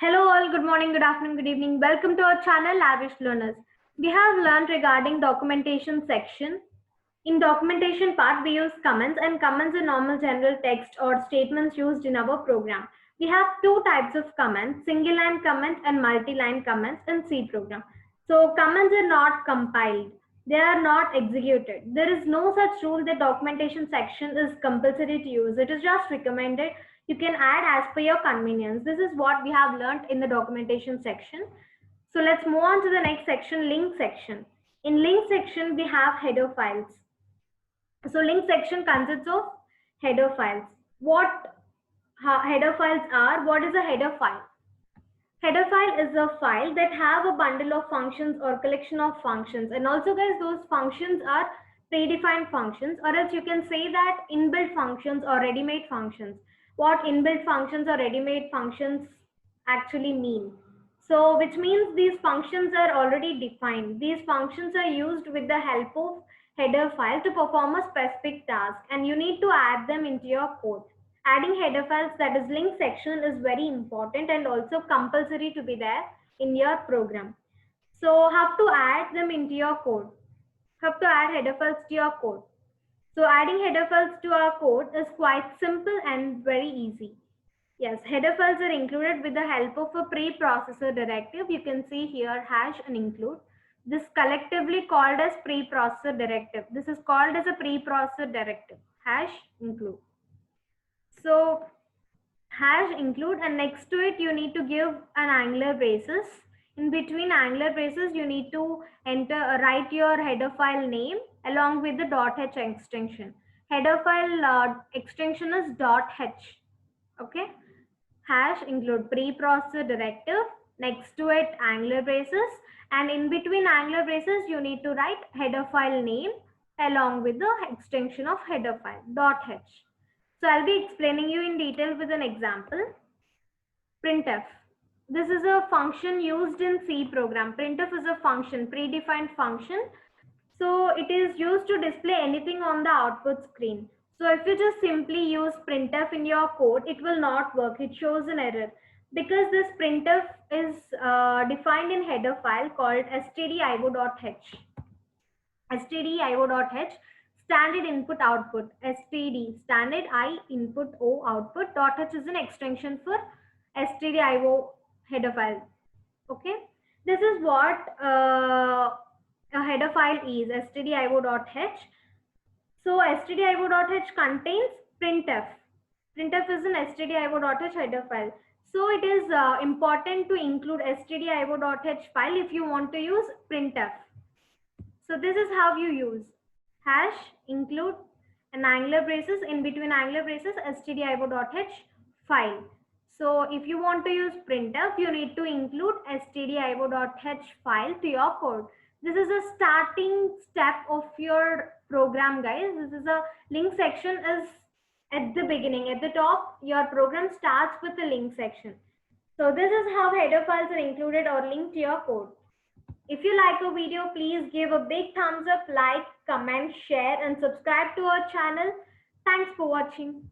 Hello all, good morning, good afternoon, good evening. Welcome to our channel Lavish Learners. We have learned regarding documentation section. In documentation part, we use comments, and comments are normal general text or statements used in our program. We have two types of comments, single line comment and multi-line comments in C program. So comments are not compiled. They are not executed. There is no such rule that documentation section is compulsory to use. It is just recommended. You can add as per your convenience. This is what we have learned in the documentation section. So let's move on to the next section, link section. In link section, we have header files. So link section consists of header files. What header files are? What is a header file? Header file is a file that have a bundle of functions or collection of functions. And also guys, those functions are predefined functions, or else you can say that inbuilt functions or ready-made functions. What inbuilt functions or ready-made functions actually mean? So which means these functions are already defined. These functions are used with the help of header file to perform a specific task, and you need to add them into your code. Adding header files, that is link section, is very important and also compulsory to be there in your program. So have to add them into your code. Have to add header files to your code. So adding header files to our code is quite simple and very easy. Yes, header files are included with the help of a preprocessor directive. You can see here hash and include. This collectively called as preprocessor directive. This is called as a preprocessor directive. Hash include. So hash include, and next to it you need to give an angular braces. In between angular braces you need to write your header file name along with the .h extension. Header file extension is .h. Okay. Hash include preprocessor directive, next to it angular braces, and in between angular braces you need to write header file name along with the extension of header file .h. So I'll be explaining you in detail with an example. Printf. This is a function used in C program. Printf is a function, predefined function. So it is used to display anything on the output screen. So if you just simply use printf in your code, it will not work. It shows an error because this printf is defined in header file called stdio.h. stdio.h, standard input output. Std, standard I input O output. .h is an extension for stdio header file. Okay, this is what a header file is, stdio.h. So stdio.h contains printf. Printf is an stdio.h header file. So it is important to include stdio.h file if you want to use printf. So this is how you use hash include an angular braces, in between angular braces stdio.h file. So if you want to use printf, you need to include stdio.h file to your code. This is a starting step of your program, guys. This is a link section is at the beginning. At the top, your program starts with the link section. So this is how header files are included or linked to your code. If you like a video, please give a big thumbs up, like, comment, share, and subscribe to our channel. Thanks for watching.